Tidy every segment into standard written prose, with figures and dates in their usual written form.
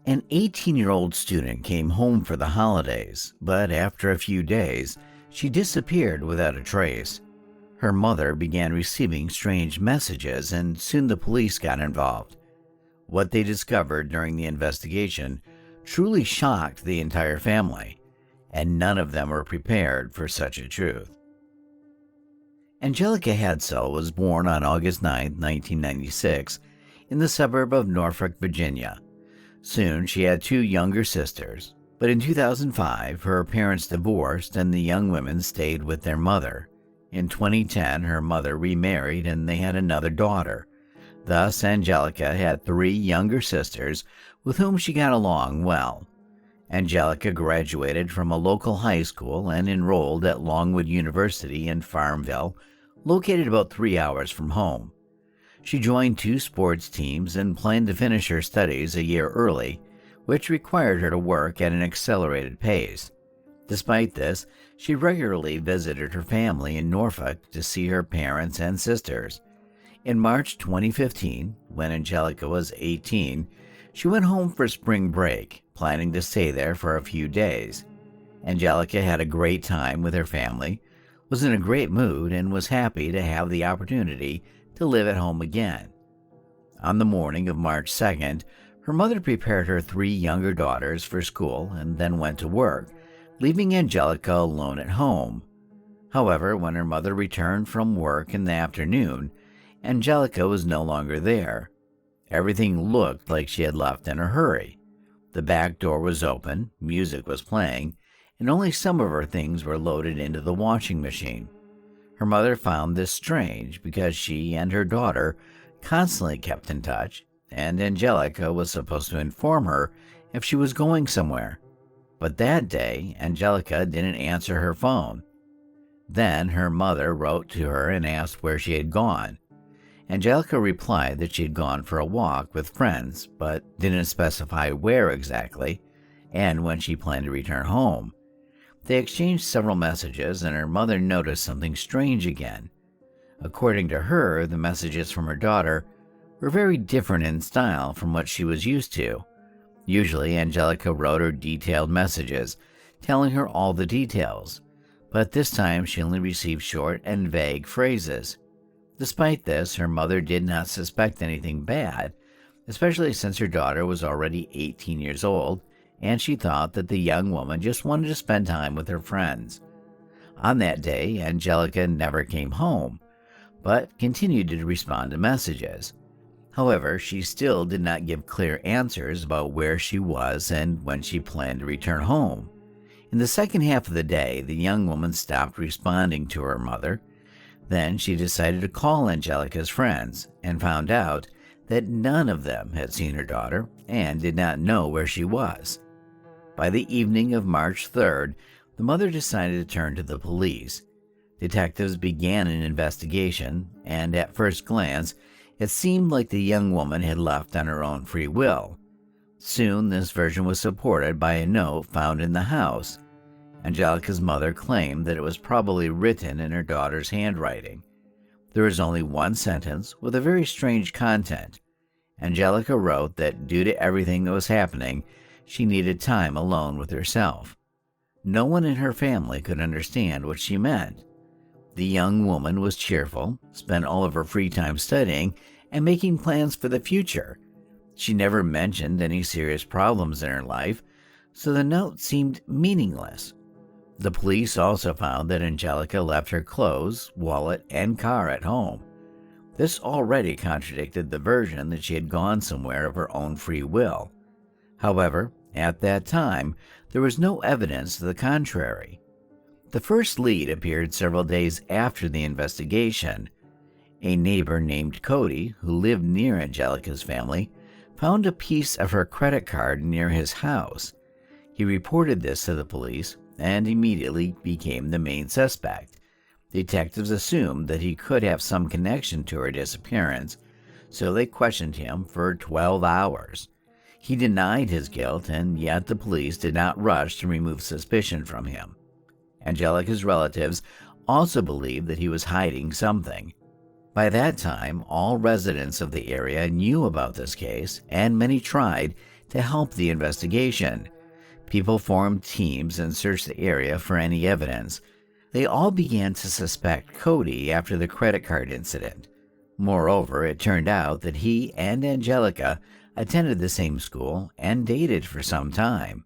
An 18-year-old student came home for the holidays, but after a few days, she disappeared without a trace. Her mother began receiving strange messages, and soon the police got involved. What they discovered during the investigation truly shocked the entire family, and none of them were prepared for such a truth. Angelica Hadsell was born on August 9, 1996, in the suburb of Norfolk, Virginia. Soon she had two younger sisters, but in 2005 her parents divorced and the young women stayed with their mother. In 2010 her mother remarried and they had another daughter. Thus Angelica had three younger sisters with whom she got along well. Angelica graduated from a local high school and enrolled at Longwood University in Farmville, located about 3 hours from home. She joined two sports teams and planned to finish her studies a year early, which required her to work at an accelerated pace. Despite this, she regularly visited her family in Norfolk to see her parents and sisters. In March 2015, when Angelica was 18, she went home for spring break, planning to stay there for a few days. Angelica had a great time with her family, was in a great mood, and was happy to have the opportunity to live at home again. On the morning of March 2nd, her mother prepared her three younger daughters for school and then went to work, leaving Angelica alone at home. However, when her mother returned from work in the afternoon, Angelica was no longer there. Everything looked like she had left in a hurry. The back door was open, music was playing, and only some of her things were loaded into the washing machine. Her mother found this strange because she and her daughter constantly kept in touch, and Angelica was supposed to inform her if she was going somewhere. But that day, Angelica didn't answer her phone. Then her mother wrote to her and asked where she had gone. Angelica replied that she had gone for a walk with friends, but didn't specify where exactly and when she planned to return home. They exchanged several messages, and her mother noticed something strange again. According to her, the messages from her daughter were very different in style from what she was used to. Usually, Angelica wrote her detailed messages, telling her all the details, but this time she only received short and vague phrases. Despite this, her mother did not suspect anything bad, especially since her daughter was already 18 years old, and she thought that the young woman just wanted to spend time with her friends. On that day, Angelica never came home, but continued to respond to messages. However, she still did not give clear answers about where she was and when she planned to return home. In the second half of the day, the young woman stopped responding to her mother. Then she decided to call Angelica's friends and found out that none of them had seen her daughter and did not know where she was. By the evening of March 3rd, the mother decided to turn to the police. Detectives began an investigation, and at first glance, it seemed like the young woman had left on her own free will. Soon, this version was supported by a note found in the house. Angelica's mother claimed that it was probably written in her daughter's handwriting. There was only one sentence with a very strange content. Angelica wrote that due to everything that was happening, she needed time alone with herself. No one in her family could understand what she meant. The young woman was cheerful, spent all of her free time studying and making plans for the future. She never mentioned any serious problems in her life, so the note seemed meaningless. The police also found that Angelica left her clothes, wallet, and car at home. This already contradicted the version that she had gone somewhere of her own free will. However, at that time, there was no evidence to the contrary. The first lead appeared several days after the investigation. A neighbor named Cody, who lived near Angelica's family, found a piece of her credit card near his house. He reported this to the police and immediately became the main suspect. Detectives assumed that he could have some connection to her disappearance, so they questioned him for 12 hours. He denied his guilt, and yet the police did not rush to remove suspicion from him. Angelica's relatives also believed that he was hiding something. By that time, all residents of the area knew about this case, and many tried to help the investigation. People formed teams and searched the area for any evidence. They all began to suspect Cody after the credit card incident. Moreover, it turned out that he and Angelica attended the same school and dated for some time.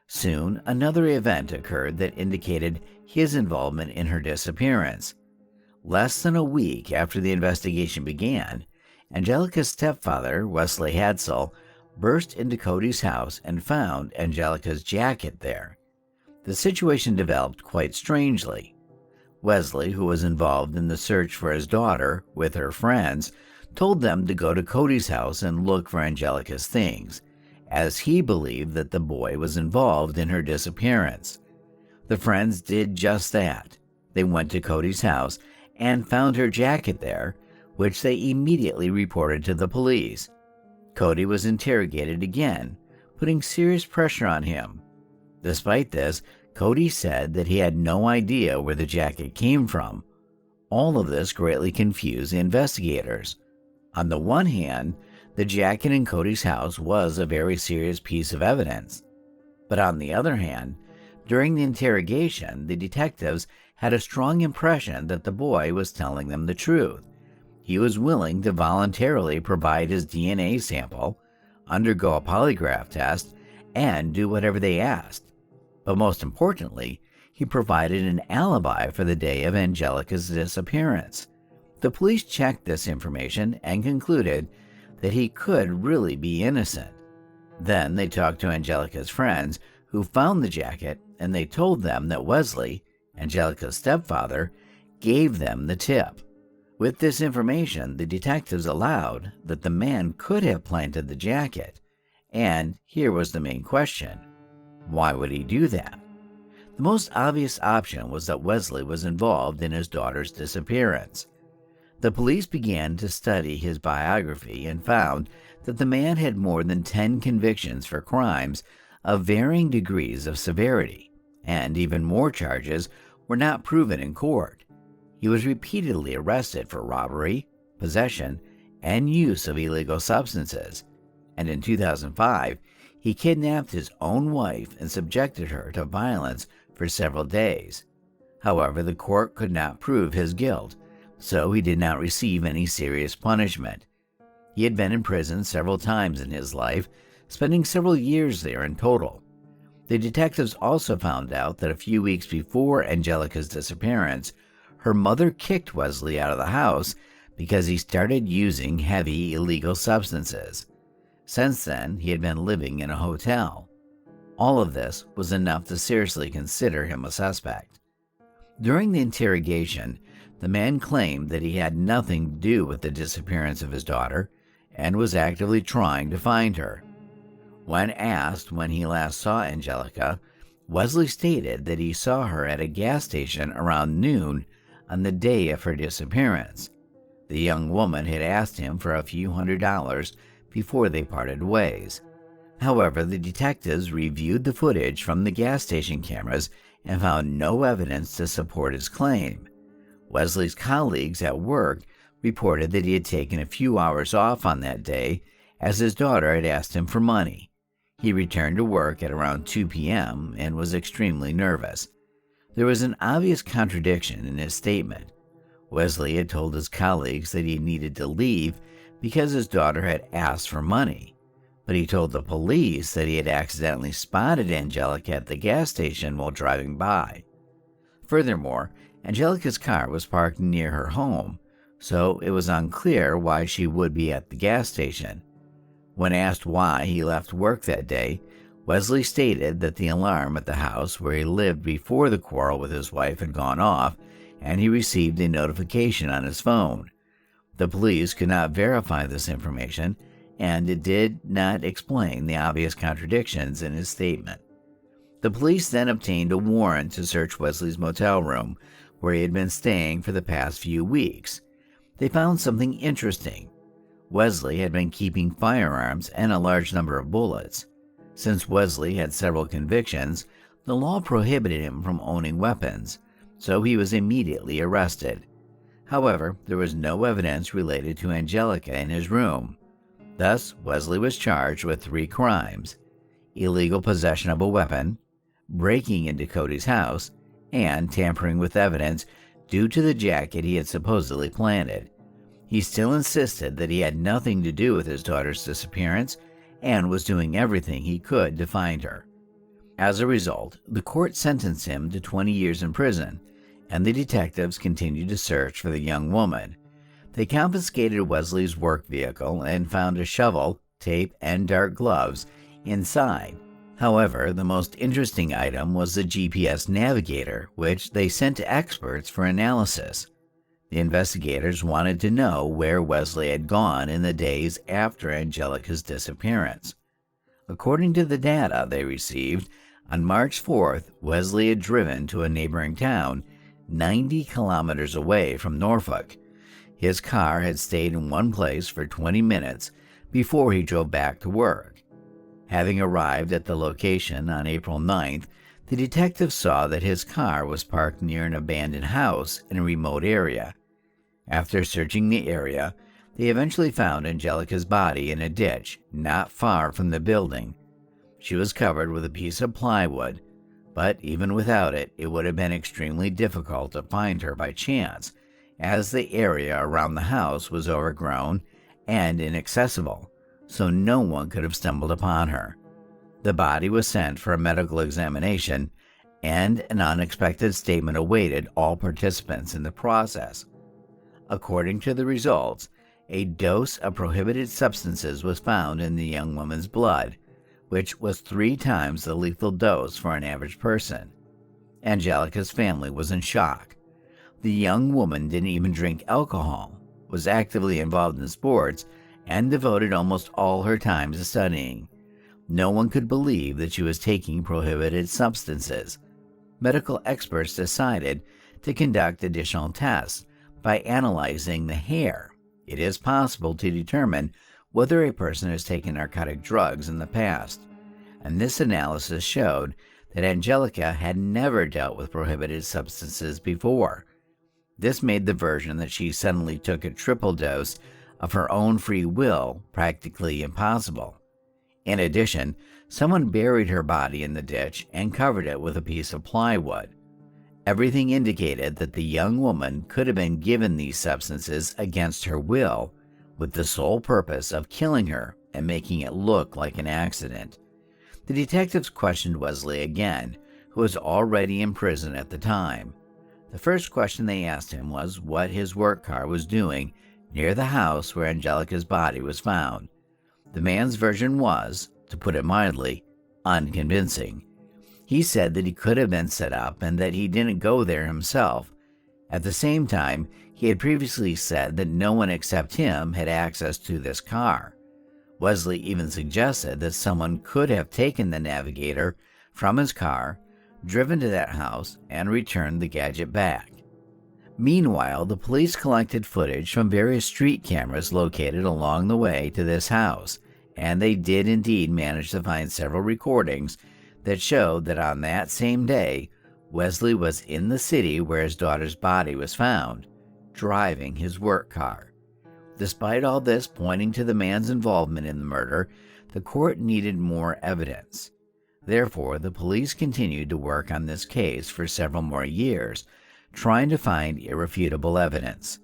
Soon, another event occurred that indicated his involvement in her disappearance. Less than a week after the investigation began, Angelica's stepfather, Wesley Hadsell, burst into Cody's house and found Angelica's jacket there. The situation developed quite strangely. Wesley, who was involved in the search for his daughter with her friends, told them to go to Cody's house and look for Angelica's things, as he believed that the boy was involved in her disappearance. The friends did just that. They went to Cody's house and found her jacket there, which they immediately reported to the police. Cody was interrogated again, putting serious pressure on him. Despite this, Cody said that he had no idea where the jacket came from. All of this greatly confused the investigators. On the one hand, the jacket in Cody's house was a very serious piece of evidence. But on the other hand, during the interrogation, the detectives had a strong impression that the boy was telling them the truth. He was willing to voluntarily provide his DNA sample, undergo a polygraph test, and do whatever they asked. But most importantly, he provided an alibi for the day of Angelica's disappearance. The police checked this information and concluded that he could really be innocent. Then they talked to Angelica's friends who found the jacket, and they told them that Wesley, Angelica's stepfather, gave them the tip. With this information, the detectives allowed that the man could have planted the jacket. And here was the main question. Why would he do that? The most obvious option was that Wesley was involved in his daughter's disappearance. The police began to study his biography and found that the man had more than 10 convictions for crimes of varying degrees of severity, and even more charges were not proven in court. He was repeatedly arrested for robbery, possession, and use of illegal substances, and in 2005, he kidnapped his own wife and subjected her to violence for several days. However, the court could not prove his guilt, so he did not receive any serious punishment. He had been in prison several times in his life, spending several years there in total. The detectives also found out that a few weeks before Angelica's disappearance, her mother kicked Wesley out of the house because he started using heavy illegal substances. Since then, he had been living in a hotel. All of this was enough to seriously consider him a suspect. During the interrogation, the man claimed that he had nothing to do with the disappearance of his daughter and was actively trying to find her. When asked when he last saw Angelica, Wesley stated that he saw her at a gas station around noon on the day of her disappearance. The young woman had asked him for a few $100s before they parted ways. However, the detectives reviewed the footage from the gas station cameras and found no evidence to support his claim. Wesley's colleagues at work reported that he had taken a few hours off on that day as his daughter had asked him for money. He returned to work at around 2 p.m. and was extremely nervous. There was an obvious contradiction in his statement. Wesley had told his colleagues that he needed to leave because his daughter had asked for money, but he told the police that he had accidentally spotted Angelica at the gas station while driving by. Furthermore, Angelica's car was parked near her home, so it was unclear why she would be at the gas station. When asked why he left work that day, Wesley stated that the alarm at the house where he lived before the quarrel with his wife had gone off, and he received a notification on his phone. The police could not verify this information, and it did not explain the obvious contradictions in his statement. The police then obtained a warrant to search Wesley's motel room, where he had been staying for the past few weeks. They found something interesting. Wesley had been keeping firearms and a large number of bullets. Since Wesley had several convictions, the law prohibited him from owning weapons, so he was immediately arrested. However, there was no evidence related to Angelica in his room. Thus, Wesley was charged with 3 crimes: illegal possession of a weapon, breaking into Cody's house, and tampering with evidence due to the jacket he had supposedly planted. He still insisted that he had nothing to do with his daughter's disappearance and was doing everything he could to find her. As a result, the court sentenced him to 20 years in prison, and the detectives continued to search for the young woman. They confiscated Wesley's work vehicle and found a shovel, tape, and dark gloves inside. However, the most interesting item was the GPS navigator, which they sent to experts for analysis. The investigators wanted to know where Wesley had gone in the days after Angelica's disappearance. According to the data they received, on March 4th, Wesley had driven to a neighboring town 90 kilometers away from Norfolk. His car had stayed in one place for 20 minutes before he drove back to work. Having arrived at the location on April 9th, the detectives saw that his car was parked near an abandoned house in a remote area. After searching the area, they eventually found Angelica's body in a ditch not far from the building. She was covered with a piece of plywood, but even without it, it would have been extremely difficult to find her by chance, as the area around the house was overgrown and inaccessible, so no one could have stumbled upon her. The body was sent for a medical examination, and an unexpected statement awaited all participants in the process. According to the results, a dose of prohibited substances was found in the young woman's blood, which was 3 times the lethal dose for an average person. Angelica's family was in shock. The young woman didn't even drink alcohol, was actively involved in sports, and devoted almost all her time to studying. No one could believe that she was taking prohibited substances. Medical experts decided to conduct additional tests by analyzing the hair. It is possible to determine whether a person has taken narcotic drugs in the past, and this analysis showed that Angelica had never dealt with prohibited substances before. This made the version that she suddenly took a triple dose of her own free will practically impossible. In addition, someone buried her body in the ditch and covered it with a piece of plywood. Everything indicated that the young woman could have been given these substances against her will, with the sole purpose of killing her and making it look like an accident. The detectives questioned Wesley again, who was already in prison at the time. The first question they asked him was what his work car was doing near the house where Angelica's body was found. The man's version was, to put it mildly, unconvincing. He said that he could have been set up and that he didn't go there himself. At the same time, he had previously said that no one except him had access to this car. Wesley even suggested that someone could have taken the navigator from his car, driven to that house, and returned the gadget back. Meanwhile, the police collected footage from various street cameras located along the way to this house, and they did indeed manage to find several recordings that showed that on that same day, Wesley was in the city where his daughter's body was found, driving his work car. Despite all this pointing to the man's involvement in the murder, the court needed more evidence. Therefore, the police continued to work on this case for several more years, trying to find irrefutable evidence.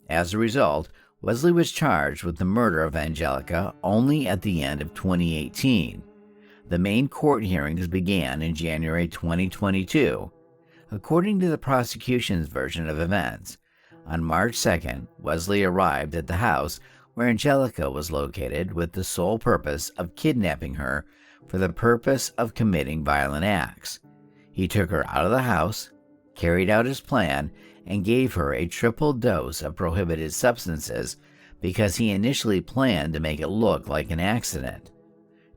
As a result, Wesley was charged with the murder of Angelica only at the end of 2018. The main court hearings began in January 2022. According to the prosecution's version of events, on March 2nd, Wesley arrived at the house where Angelica was located with the sole purpose of kidnapping her for the purpose of committing violent acts. He took her out of the house, carried out his plan, and gave her a triple dose of prohibited substances because he initially planned to make it look like an accident.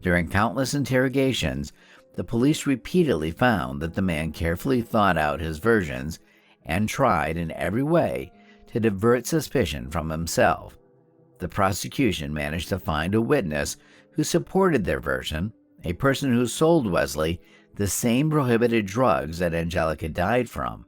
During countless interrogations, the police repeatedly found that the man carefully thought out his versions and tried in every way to divert suspicion from himself. The prosecution managed to find a witness who supported their version, a person who sold Wesley the same prohibited drugs that Angelica died from.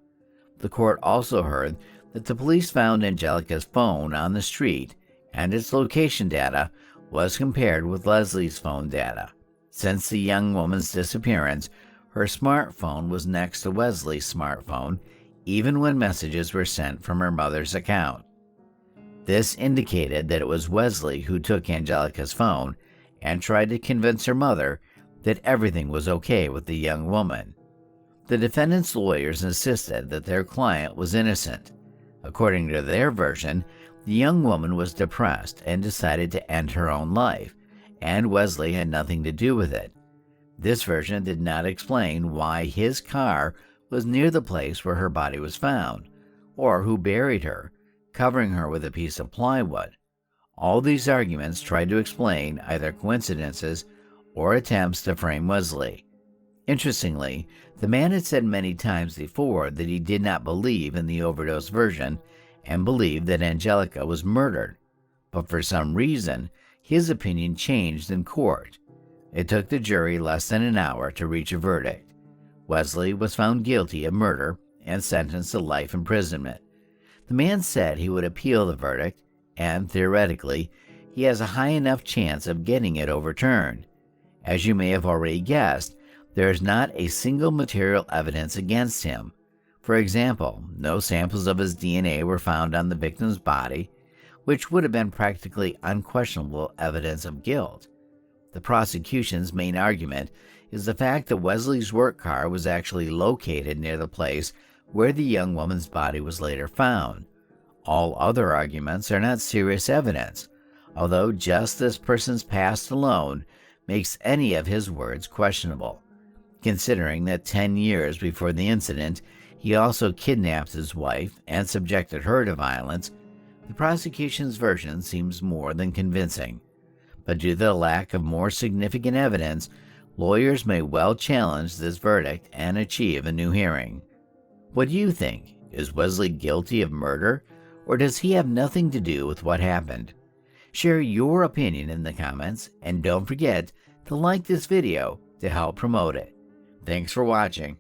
The court also heard that the police found Angelica's phone on the street, and its location data was compared with Leslie's phone data. Since the young woman's disappearance, her smartphone was next to Wesley's smartphone, even when messages were sent from her mother's account. This indicated that it was Wesley who took Angelica's phone and tried to convince her mother that everything was okay with the young woman. The defendant's lawyers insisted that their client was innocent. According to their version, the young woman was depressed and decided to end her own life, and Wesley had nothing to do with it. This version did not explain why his car was near the place where her body was found, or who buried her, covering her with a piece of plywood. All these arguments tried to explain either coincidences or attempts to frame Wesley. Interestingly, the man had said many times before that he did not believe in the overdose version and believed that Angelica was murdered, but for some reason, his opinion changed in court. It took the jury less than an hour to reach a verdict. Wesley was found guilty of murder and sentenced to life imprisonment. The man said he would appeal the verdict, and theoretically, he has a high enough chance of getting it overturned. As you may have already guessed, there is not a single material evidence against him. For example, no samples of his DNA were found on the victim's body, which would have been practically unquestionable evidence of guilt. The prosecution's main argument is the fact that Wesley's work car was actually located near the place where the young woman's body was later found. All other arguments are not serious evidence, although just this person's past alone makes any of his words questionable. Considering that 10 years before the incident, he also kidnapped his wife and subjected her to violence, the prosecution's version seems more than convincing. But due to the lack of more significant evidence, lawyers may well challenge this verdict and achieve a new hearing. What do you think? Is Wesley guilty of murder, or does he have nothing to do with what happened? Share your opinion in the comments, and don't forget to like this video to help promote it. Thanks for watching.